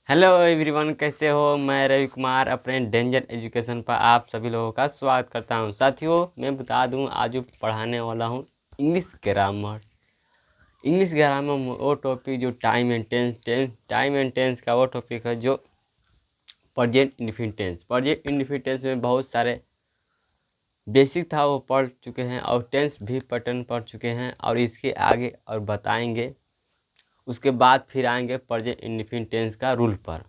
Hello everyone, कैसे हो। मैं रवि कुमार अपने डेंजर एजुकेशन पर आप सभी लोगों का स्वागत करता हूं। साथियों, मैं बता दूं आज जो पढ़ाने वाला हूं इंग्लिश ग्रामर। इंग्लिश ग्रामर में वो टॉपिक जो टाइम एंड टेंस का वो टॉपिक है जो present indefinite tense. Present indefinite tense में बहुत सारे बेसिक था वो पढ़ चुके हैं और टेंस भी पैटर्न पढ़ चुके हैं और इसके आगे और बताएंगे। उसके बाद फिर आएंगे प्रेजेंट इंडेफिनिट टेंस का रूल पर,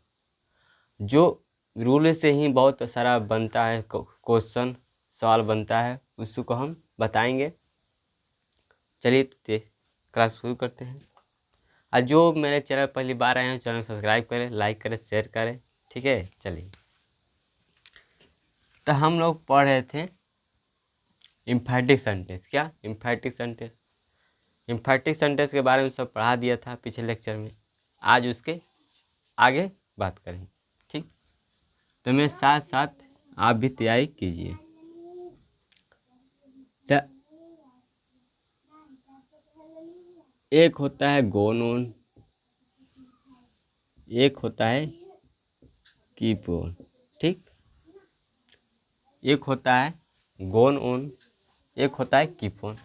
जो रूल से ही बहुत सारा बनता है, क्वेश्चन सवाल बनता है, उसको हम बताएंगे। चलिए तो क्लास शुरू करते हैं। और जो मेरे चैनल पहली बार आए हैं चैनल सब्सक्राइब करें, लाइक करें, शेयर करें। ठीक है, चलिए। तो हम लोग पढ़ रहे थे एम्फैटिक सेंटेंस। क्या एम्फैटिक सेंटेंस? एम्फैटिक सेंटेंस के बारे में सब पढ़ा दिया था पिछले लेक्चर में। आज उसके आगे बात करेंगे। ठीक, तो मेरे साथ साथ आप भी तैयारी कीजिए। तो एक होता है गोन ऑन, एक होता है कीप ऑन। ठीक, एक होता है गोन ऑन, एक होता है कीप ऑन,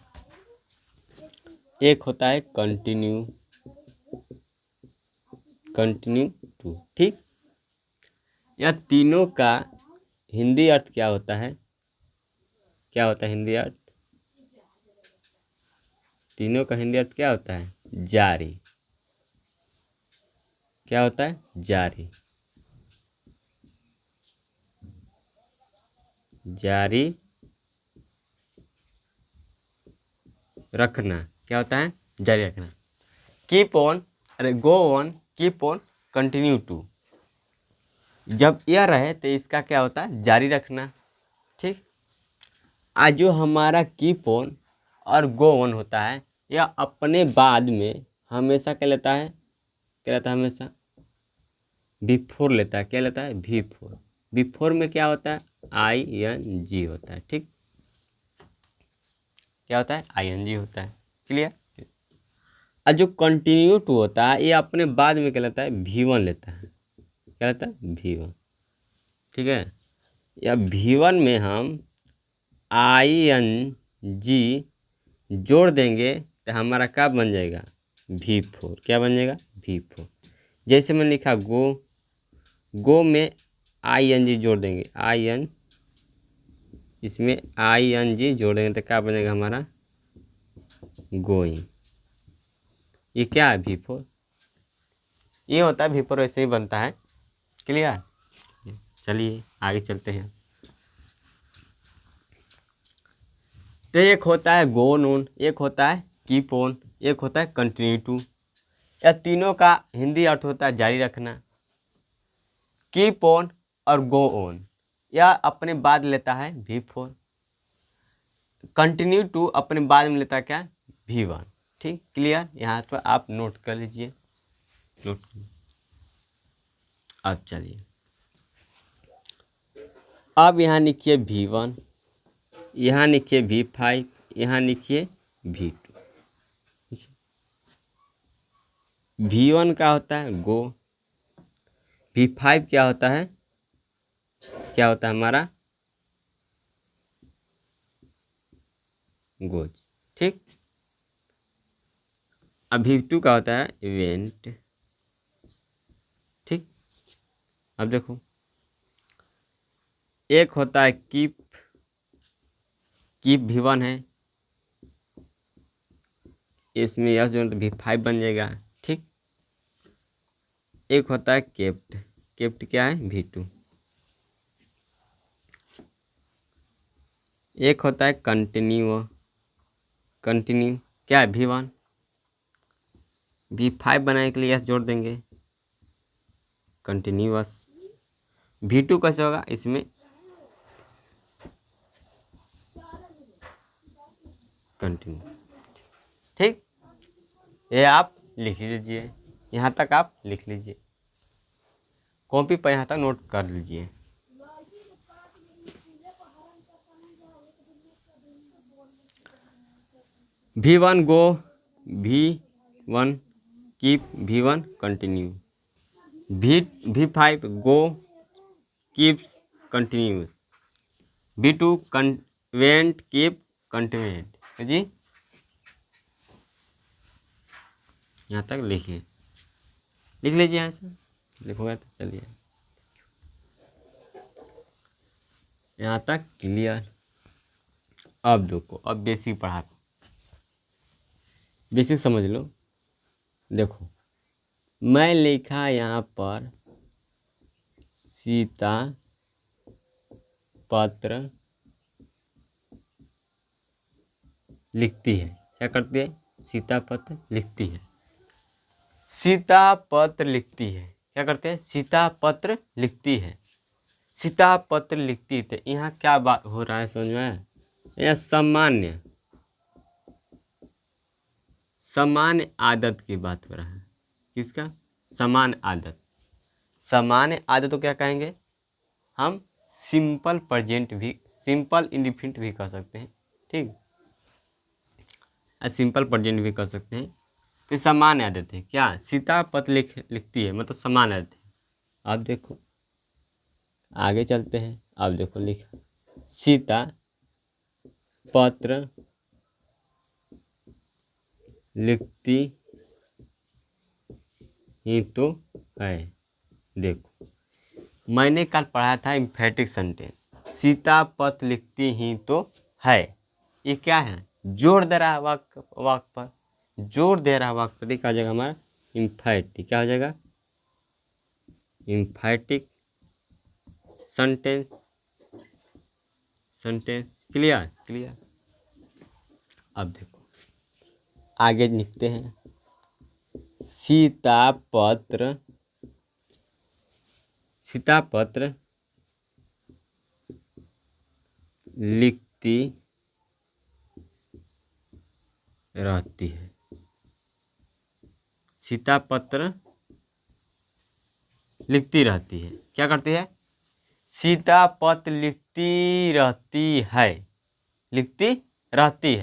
एक होता है कंटिन्यू टू। ठीक, यह तीनों का हिंदी अर्थ क्या होता है? क्या होता है हिंदी अर्थ? तीनों का हिंदी अर्थ क्या होता है? जारी। क्या होता है? जारी। जारी रखना। क्या होता है? जारी रखना। कीप ऑन, अरे go on, keep on, continue to. जब यह रहे तो इसका क्या होता है? जारी रखना। ठीक, आज जो हमारा कीप ऑन और गो ऑन होता है, यह अपने बाद में हमेशा क्या लेता है? क्या लेता है? हमेशा बिफोर लेता है। क्या लेता है? बिफोर। बिफोर में क्या होता है? ING होता है। ठीक, क्या होता है? ING होता है। क्लियर? और जो कंटिन्यू टू होता है, ये अपने बाद में क्या लेता है? V1 लेता है। क्या लेता है? V1। ठीक है, या V1 में हम ING जोड़ देंगे तो हमारा क्या बन जाएगा? V4। क्या बन जाएगा? V4। जैसे मैंने लिखा गो, गो में ING जोड़ देंगे, इसमें ING जोड़ देंगे तो क्या बनेगा हमारा? गोइंग। ये क्या है? V4। ये होता है V4, ऐसे ही बनता है। क्लियर? चलिए आगे चलते हैं। तो एक होता है गो ऑन, एक होता है कीप ऑन, एक होता है कंटिन्यू टू। यह तीनों का हिंदी अर्थ होता है जारी रखना। कीप ऑन और गो ऑन यह अपने बाद लेता है V4। कंटिन्यू टू अपने बाद में लेता है क्या? V1। ठीक, क्लियर? यहाँ पर आप नोट कर लीजिए। नोट। अब चलिए, अब यहाँ लिखिए V1, यहाँ लिखिए V5, यहाँ लिखिए V2। V1 क्या होता है? गो। V5 क्या होता है? क्या होता है हमारा? गोज। ठीक, अब V2 का होता है इवेंट। ठीक, अब देखो, एक होता है कीप, कीप V1 है, इसमें यस जो V5 बन जाएगा। ठीक, एक होता है केप्ट, केप्ट क्या है? V2। एक होता है कंटिन्यू, कंटिन्यू क्या है? V1। V5 बनाने के लिए यस जोड़ देंगे, कंटिन्यूअस। V2 कैसे होगा? इसमें कंटिन्यू। ठीक, ये आप लिख लीजिए, यहाँ तक आप लिख लीजिए, कॉपी पर यहाँ तक नोट कर लीजिए। V1 गो, V1 keep, V1 continue. V5 go keeps continuous, V2 went keep continued जी। यहाँ तक लिखिए, लिख लीजिए, यहाँ से लिखोगे तो चलिए यहाँ तक क्लियर। अब देखो, अब बेसिक पढ़ा, बेसिक समझ लो। देखो मैं लिखा यहाँ पर सीता पत्र लिखती है। क्या करती है? सीता पत्र लिखती है। सीता पत्र लिखती है। क्या करते हैं? सीता पत्र लिखती है। सीता पत्र लिखती है। यहाँ क्या बात हो रहा है समझ में आया? यह सामान्य आदत की बात हो रहा है। किसका? सामान्य आदत। सामान्य आदत तो क्या कहेंगे हम? सिंपल प्रेजेंट भी, सिंपल इंडिफिनिट भी कह सकते हैं, ठीक, सिंपल प्रेजेंट भी कह सकते हैं। तो सामान्य आदत है। क्या? सीता पत्र लिखती है, मतलब सामान्य आदत है। अब देखो आगे चलते हैं। अब देखो लिखा, सीता पत्र लिखती ही तो है। देखो मैंने कल पढ़ा था इम्फेटिक सेंटेंस, सीता पत्र लिखती ही तो है। ये क्या है? जोर दे रहा है वाक्य पर, जोर दे रहा है वाक्य पर। क्या हो जाएगा हमारा? इम्फेटिक। क्या हो जाएगा? Emphatic sentence. क्लियर। अब देखो आगे लिखते हैं, सीता पत्र लिखती रहती है। सीता पत्र लिखती रहती है। क्या करती है? सीता पत्र लिखती रहती है। लिखती रहती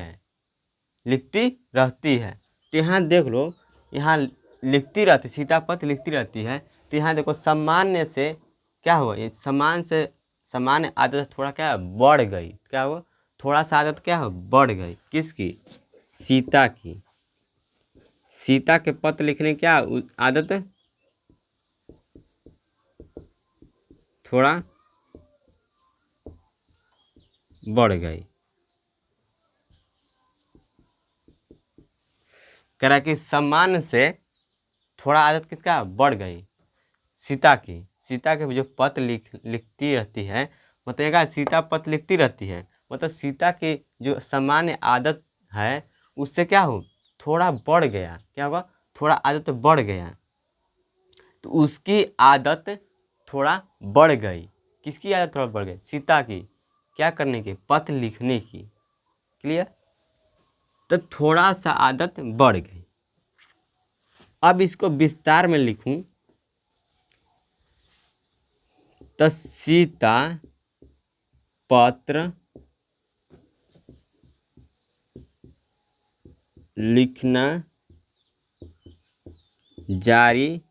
है। तो यहाँ देख लो, यहाँ लिखती रहती, सीता पत्र लिखती रहती है। तो यहाँ देखो सामान्य से क्या हुआ? ये सामान्य आदत थोड़ा क्या बढ़ गई। क्या हुआ? थोड़ा सा आदत क्या हो? बढ़ गई। किसकी? सीता की। सीता के पत्र लिखने की क्या आदत थोड़ा बढ़ गई। कह रहा कि सामान्य से थोड़ा आदत किसका बढ़ गई? सीता की। सीता के जो पत्र लिखती रहती है, मतलब क्या? सीता पत्र लिखती रहती है, मतलब सीता की जो सामान्य आदत है उससे क्या हो? थोड़ा बढ़ गया। क्या होगा? थोड़ा आदत बढ़ गया। तो उसकी आदत थोड़ा बढ़ गई। किसकी आदत थोड़ा बढ़ गई? सीता की। क्या करने की? पत्र लिखने की। क्लियर? तो थोड़ा सा आदत बढ़ गई। अब इसको विस्तार में लिखूं तो सीता पत्र लिखना जारी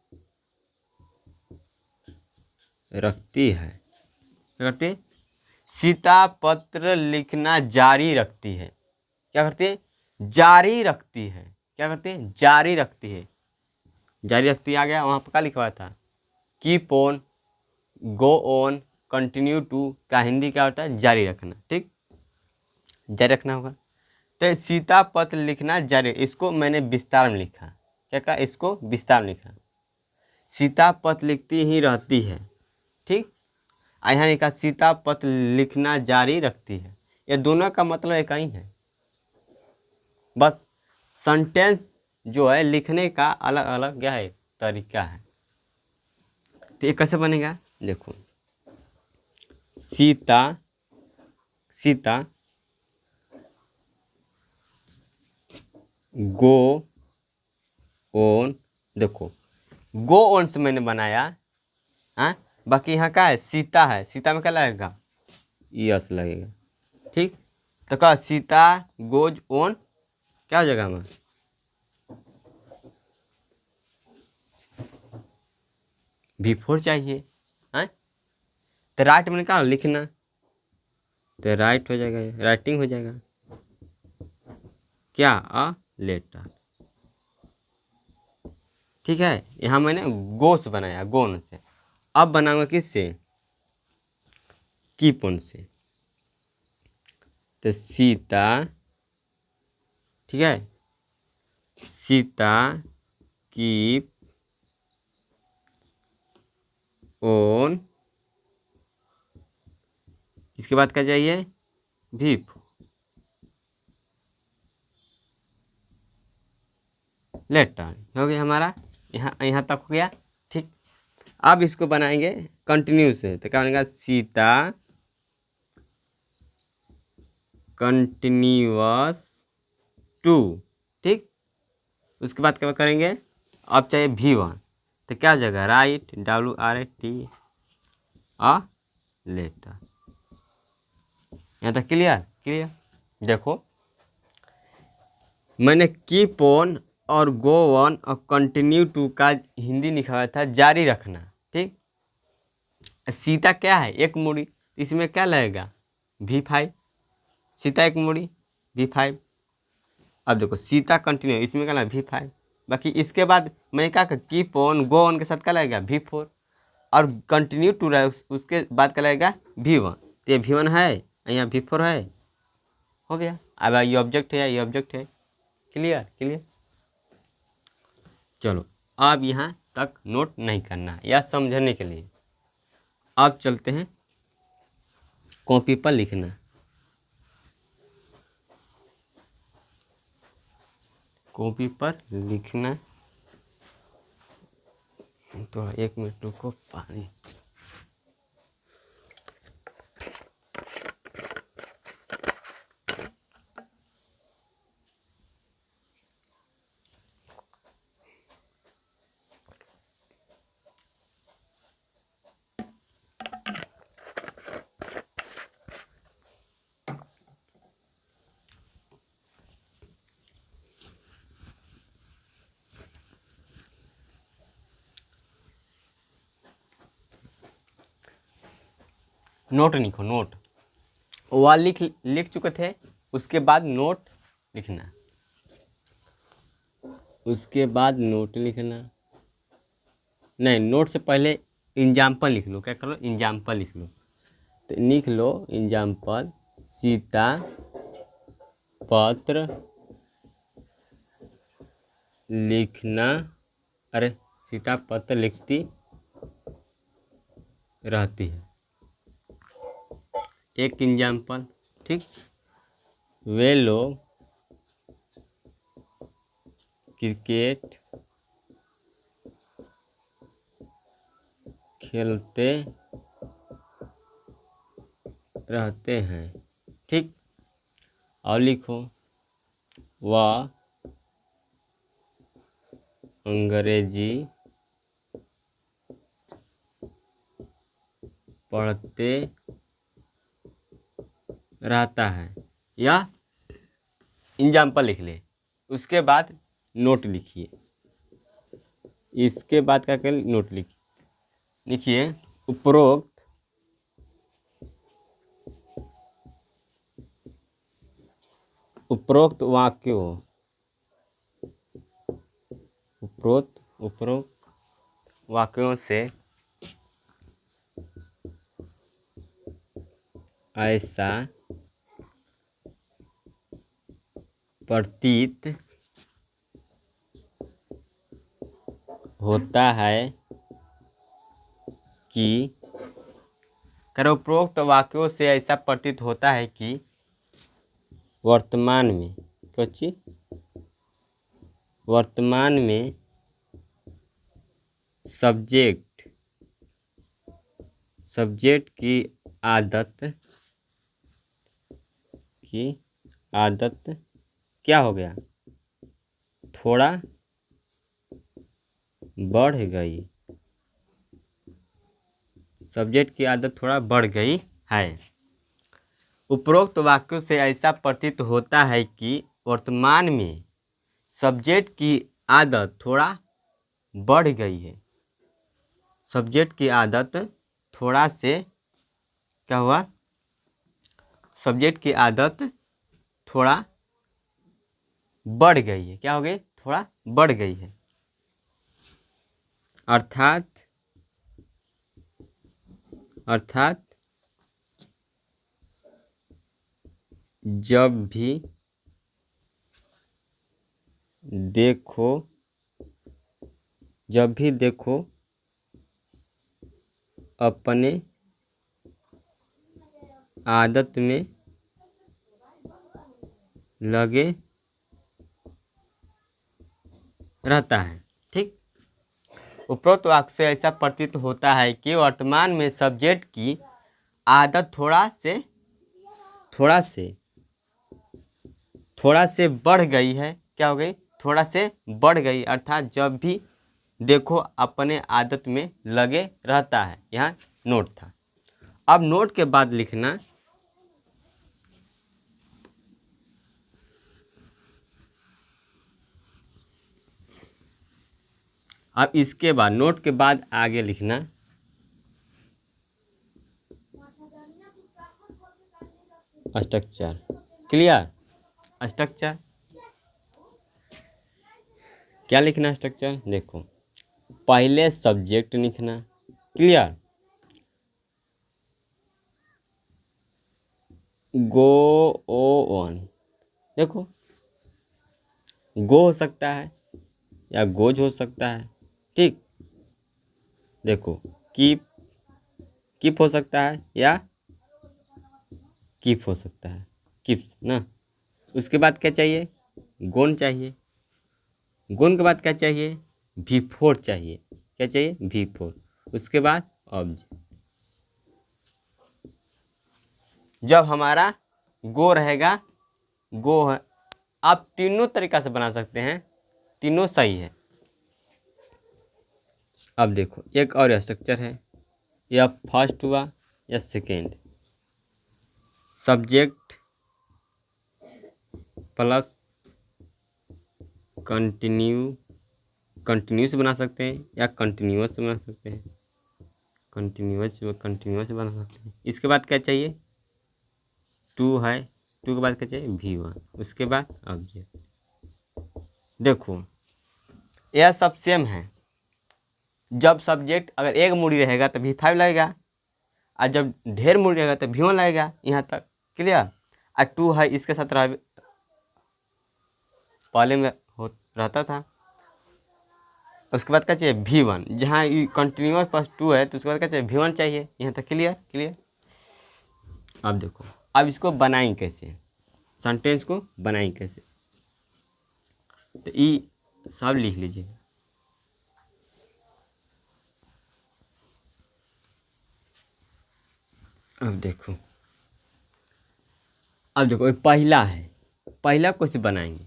रखती है। क्या करती है? सीता पत्र लिखना जारी रखती है। क्या करती है? जारी रखती है। क्या करती है? जारी रखती है। जारी रखती आ गया, वहाँ पर क्या लिखा हुआ था? Keep on, go on, continue to का हिंदी क्या होता है? जारी रखना। ठीक, जारी रखना होगा। तो सीता पत्र लिखना जारी, इसको मैंने विस्तार में लिखा। क्या कहा? इसको विस्तार में लिखा। सीता पत्र लिखती ही रहती है। ठीक, यहाँ लिखा सीता पत्र लिखना जारी रखती है। ये दोनों का मतलब एक ही है, बस सेंटेंस जो है लिखने का अलग अलग क्या है? तरीका है। तो ये कैसे बनेगा? देखो, सीता गो ऑन। देखो गो ऑन से मैंने बनाया, हाँ, बाकी यहाँ क्या है? सीता है। सीता में क्या लगेगा? यस लगेगा। ठीक, तो क्या? सीता गोज ऑन क्या हो जाएगा हमारा? V4 चाहिए। हाँ, तो राइट मैंने कहा लिखना, तो राइट हो जाएगा, राइटिंग हो जाएगा क्या, अ लेटर। ठीक है, यहाँ मैंने गो से बनाया, गोन से। अब बनाऊंगा किससे, कीप ऑन से। तो सीता, ठीक है, सीता कीप ऑन, इसके बाद क्या चाहिए, भीप, लेटर। हो गया हमारा, यहाँ यहाँ तक हो गया। ठीक, अब इसको बनाएंगे कंटिन्यू से, तो क्या बनेगा, सीता कंटिन्यूअस टू। ठीक, उसके बाद क्या करेंगे, अब चाहिए V1, तो क्या हो जाएगा, राइट, WRIT अ लेटर। यहाँ तक क्लियर, क्लियर। देखो मैंने कीप ऑन और गो ऑन और कंटिन्यू टू का हिंदी लिखा हुआ था जारी रखना। ठीक, सीता क्या है, एक मूड़ी, इसमें क्या लगेगा, V5, सीता एक मूड़ी, V5। अब देखो सीता कंटिन्यू, इसमें क्या लगेगा, V5। बाकी इसके बाद मैं क्या कर, कीप ऑन गो ऑन के साथ क्या लगेगा, V4, और कंटिन्यू टू रहा है उसके बाद क्या लगेगा, V1। तो ये V1 है, यहाँ V4 है, हो गया। अब ये ऑब्जेक्ट है, ये ऑब्जेक्ट है, क्लियर, क्लियर। चलो, अब यहाँ तक नोट नहीं करना है, या समझने के लिए। अब चलते हैं कॉपी पर लिखना। कॉपी पर लिखना, तो 1 मिनट रुको, पानी। नोट लिखो, नोट वह लिख चुके थे, उसके बाद नोट लिखना, उसके बाद नोट लिखना। नहीं, नोट से पहले एग्जाम्पल लिख लो, क्या करो, एग्जाम्पल लिख लो। तो लिख लो एग्जाम्पल, सीता पत्र लिखना, अरे सीता पत्र लिखती रहती है, एक एग्जाम्पल। ठीक, वे लोग क्रिकेट खेलते रहते हैं। ठीक, और लिखो, वह अंग्रेजी पढ़ते रहता है, या एग्जाम्पल लिख ले, उसके बाद नोट लिखिए। इसके बाद क्या करें, नोट लिखिए, उपरोक्त उपरोक्त वाक्यों, उपरोक्त वाक्यों से ऐसा प्रतीत होता है कि, करो, उपरोक्त वाक्यों से ऐसा प्रतीत होता है कि वर्तमान में, वर्तमान में सब्जेक्ट की आदत क्या हो गया, थोड़ा बढ़ गई, सब्जेक्ट की आदत थोड़ा बढ़ गई है। उपरोक्त वाक्यों से ऐसा प्रतीत होता है कि वर्तमान में सब्जेक्ट की आदत थोड़ा बढ़ गई है। सब्जेक्ट की आदत थोड़ा से क्या हुआ, सब्जेक्ट की आदत थोड़ा बढ़ गई है। क्या हो गई, थोड़ा बढ़ गई है। अर्थात अर्थात जब भी देखो अपने आदत में लगे रहता है। ठीक, उपरोक्त वाक्य से ऐसा प्रतीत होता है कि वर्तमान में सब्जेक्ट की आदत थोड़ा से बढ़ गई है। क्या हो गई, थोड़ा से बढ़ गई, अर्थात जब भी देखो अपने आदत में लगे रहता है। यहाँ नोट था। अब नोट के बाद लिखना अब इसके बाद नोट के बाद आगे लिखना स्ट्रक्चर। क्लियर, स्ट्रक्चर क्या लिखना, स्ट्रक्चर देखो, पहले सब्जेक्ट लिखना। क्लियर, गो ओ ऑन, देखो गो हो सकता है या गोज हो सकता है। ठीक, देखो कीप हो सकता है या कीप हो सकता है, कीप्स ना। उसके बाद क्या चाहिए, गोन चाहिए। गोन के बाद क्या चाहिए, V4 चाहिए। क्या चाहिए, V4। उसके बाद ऑब्जेक्ट। जब हमारा गो रहेगा, गो है, आप तीनों तरीका से बना सकते हैं, तीनों सही है। अब देखो एक और स्ट्रक्चर है, या फर्स्ट हुआ या सेकेंड, सब्जेक्ट प्लस कंटिन्यूस बना सकते हैं या कंटिन्यूअस बना सकते हैं, कंटिन्यूअस बना सकते हैं। इसके बाद क्या चाहिए, टू है, टू के बाद क्या चाहिए, V1। उसके बाद ऑब्जेक्ट। देखो यह सब सेम है। जब सब्जेक्ट अगर एक मूड़ी रहेगा तो V5 लगेगा, और जब ढेर मूड़ी रहेगा तो V1 लगेगा। यहाँ तक क्लियर। और टू है, इसके साथ पहले में हो रहता था। उसके बाद क्या चाहिए, V1। जहाँ कंटिन्यूअस प्लस टू है तो उसके बाद क्या चाहिए, V1 चाहिए। यहाँ तक क्लियर। अब देखो, अब इसको बनाएं कैसे, सेंटेंस को बनाएं कैसे, तो ये सब लिख लीजिए। अब देखो पहला है, पहला क्वेश्चन बनाएंगे।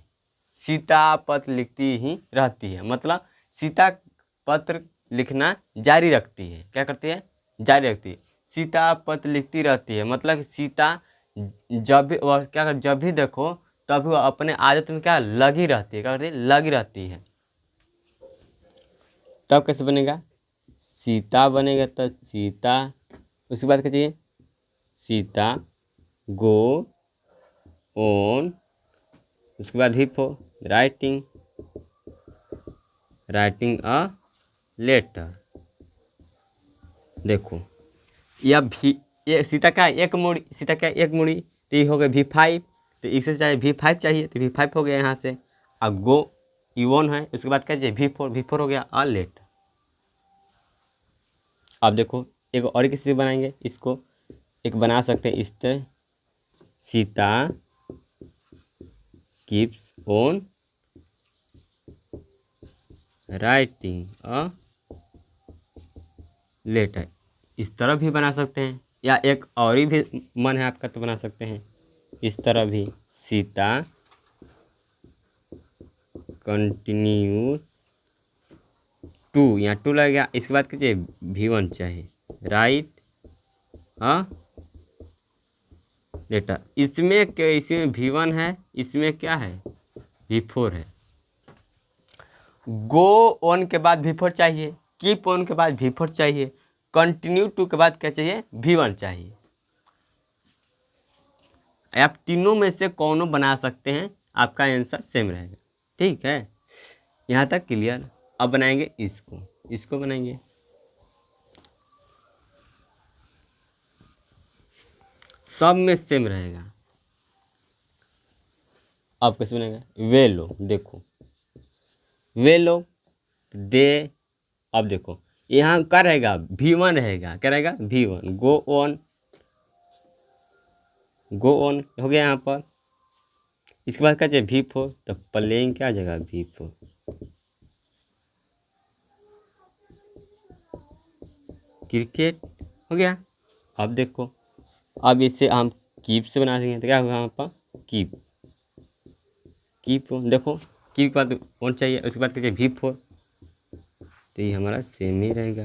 सीता पत्र लिखती ही रहती है, मतलब सीता पत्र लिखना जारी रखती है। क्या करती है, जारी रखती है। सीता पत्र लिखती रहती है, मतलब सीता जब भी वह क्या कर, जब भी देखो तब वह अपने आदत में क्या लगी रहती है। क्या करती है, लगी रहती है। तब कैसे बनेगा, सीता बनेगा तो सीता। उसके बाद क्या चाहिए, सीता गो ऑन। उसके बाद हिपो राइटिंग अ लेटर। देखो यह भी, ये सीता का एक मुड़ी, तो ये हो गया V5। तो इसे चाहे V5 चाहिए तो V5 हो गया यहाँ से। और गो E1 है, उसके बाद क्या चाहिए, V4 हो गया अ लेटर। अब देखो एक और किसी से बनाएंगे, इसको एक बना सकते हैं इस तरह, Sita keeps on writing a letter. इस तरह भी बना सकते हैं, या एक और ही भी मन है आपका तो बना सकते हैं इस तरह भी, सीता कंटिन्यूस टू, यहाँ टू लगेगा। इसके बाद क्या चाहिए, V1 चाहिए, राइट अ लेटर। इसमें V1 है, इसमें क्या है, V4 है। गो ऑन के बाद V4 चाहिए, कीप ऑन के बाद V4 चाहिए, कंटिन्यू टू के बाद क्या चाहिए, V1 चाहिए। आप तीनों में से कौनों बना सकते हैं, आपका आंसर सेम रहेगा। ठीक है, यहाँ तक क्लियर। अब बनाएंगे इसको बनाएंगे। सब में सेम रहेगा। अब कैसे बनेगा, वे लोग, देखो वे लोग दे। अब देखो यहाँ क्या रहेगा, V1 रहेगा, क्या रहेगा V1, गो ऑन हो गया यहाँ पर। इसके बाद क्या चाहिए V4, तो प्लेइंग क्या आ जाएगा V4। क्रिकेट हो गया। अब देखो, अब इसे हम कीप से बना देंगे, तो क्या होगा यहाँ पर कीप देखो, कीप के बाद ऑन चाहिए, उसके बाद क्या चाहिए V4, तो ये हमारा सेम ही रहेगा।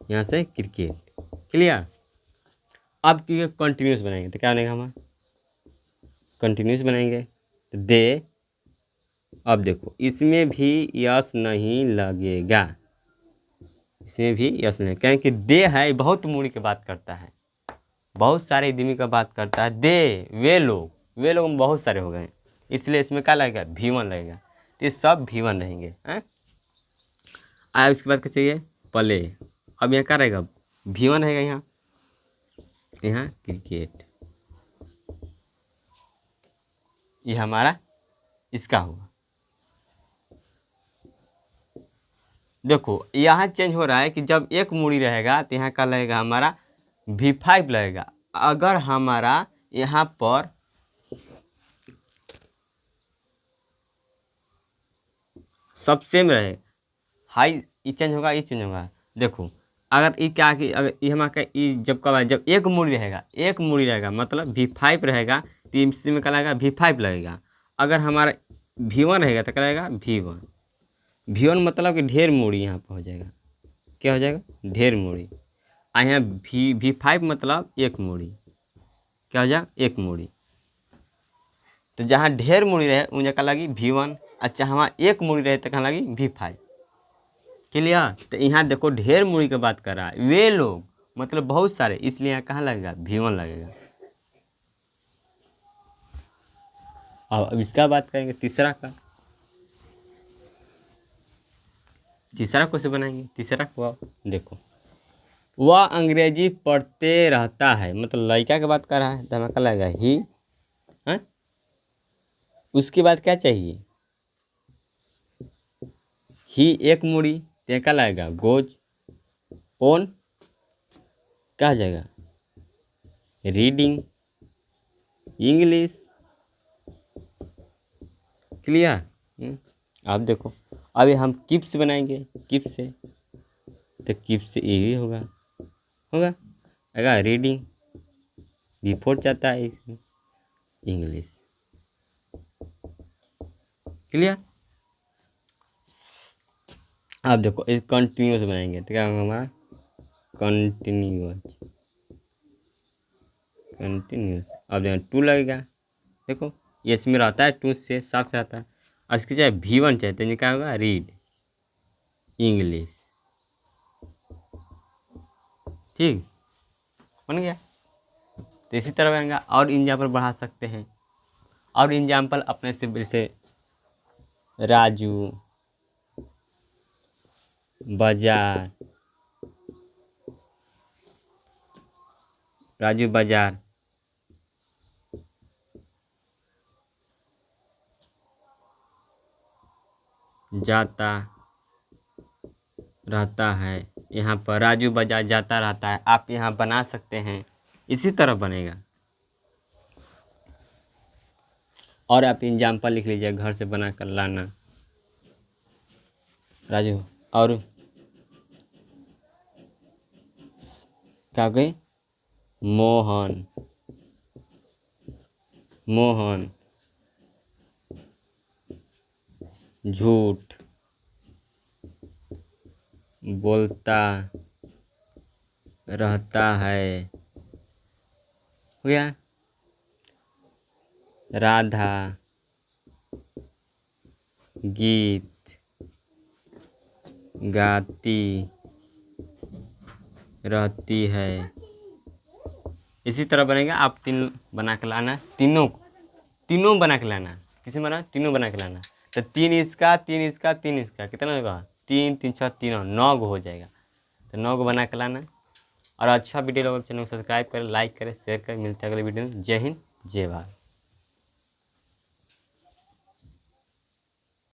यहाँ से क्रिकेट क्लियर। अब क्रिकेट कंटिन्यूस बनाएंगे, तो क्या बनेगा हमारा, कंटिन्यूस बनाएंगे तो दे। अब देखो इसमें भी यस नहीं लगेगा, इसमें भी यस नहीं, क्योंकि दे है बहुत मूडी की बात करता है, बहुत सारे आदमी का बात करता है। दे वे लोग में बहुत सारे हो गए, इसलिए इसमें क्या लगेगा V1 लगेगा, तो ये सब V1 रहेंगे हैं। उसके बाद क्या चाहिए प्ले। अब यहाँ क्या रहेगा V1 रहेगा, यहाँ क्रिकेट, ये हमारा इसका हुआ। देखो यहाँ चेंज हो रहा है कि जब एक मूड़ी रहेगा तो यहाँ का लगेगा हमारा V5 लगेगा। अगर हमारा यहाँ पर सब सेम रहे, हाई ये चेंज होगा, ये चेंज होगा। देखो अगर ये क्या कि अगर ये हमारा ये जब कब है, जब एक मूड़ी रहेगा मतलब V5 रहेगा, तो इसमें क्या लगेगा V5 लगेगा। अगर हमारा V1 रहेगा तो क्या लगेगा V1 मतलब कि ढेर मूड़ी यहाँ पर हो जाएगा, क्या हो जाएगा ढेर मूड़ी। यहाँ V5 मतलब एक मूड़ी, क्या हो जाएगा एक मूड़ी। तो जहाँ ढेर मूड़ी रहे उन जगह लगी V1, अच्छा हमारा एक मूड़ी रहे तो कहाँ लगी V5 क्लियर। तो यहाँ देखो ढेर मूड़ी की बात कर रहा है, वे लोग मतलब बहुत सारे, इसलिए यहाँ कहाँ लगेगा V1 लगेगा। अब इसका बात करेंगे तीसरा का, तीसरा कैसे बनाएंगे, तीसरा को देखो वह अंग्रेजी पढ़ते रहता है, मतलब लड़का की बात कर रहा है तो हमें क्या लगेगा ही है। उसके बाद क्या चाहिए ही एक मूड़ी, तो क्या लगेगा गोज ऑन, क्या हो जाएगा रीडिंग इंग्लिश क्लियर। अब देखो अभी हम कीप से बनाएंगे, कीप से तो कीप से ये होगा अगर रीडिंग V4 चाहता है इसमें इंग्लिश क्लियर। अब देखो इस कंटिन्यूस बनाएंगे तो क्या होगा हमारा कंटिन्यूस। अब देखो 2 लगेगा, देखो ये इसमें रहता है 2 से साफ से आता है। और इसके चाहे V1 चाहिए तो क्या होगा रीड इंग्लिश, ठीक बन गया। तो इसी तरह बनेगा। और एग्जाम्पल बढ़ा सकते हैं, और एग्जाम्पल अपने से जैसे राजू बाजार, राजू बाजार जाता रहता है, यहाँ पर राजू बाजार जाता रहता है, आप यहाँ बना सकते हैं, इसी तरह बनेगा। और आप एग्जाम्पल लिख लीजिए घर से बना कर लाना राजू। और क्या गए मोहन झूठ बोलता रहता है, हो गया। राधा गीत गाती रहती है। इसी तरह बनेगा, आप तीन बना के लाना, तीनों बना के लाना। किसी में बना, तीनों बना के लाना। तो तीन इसका, तीन इसका, तीन इसका, कितना होगा? तीन तीन छः तीनों, 9 गो हो जाएगा। तो 9 गो बना के लाना। और अच्छा वीडियो लगे चैनल को सब्सक्राइब करें, लाइक करें, शेयर करें। मिलते हैं अगले वीडियो में। जय हिंद, जय भारत।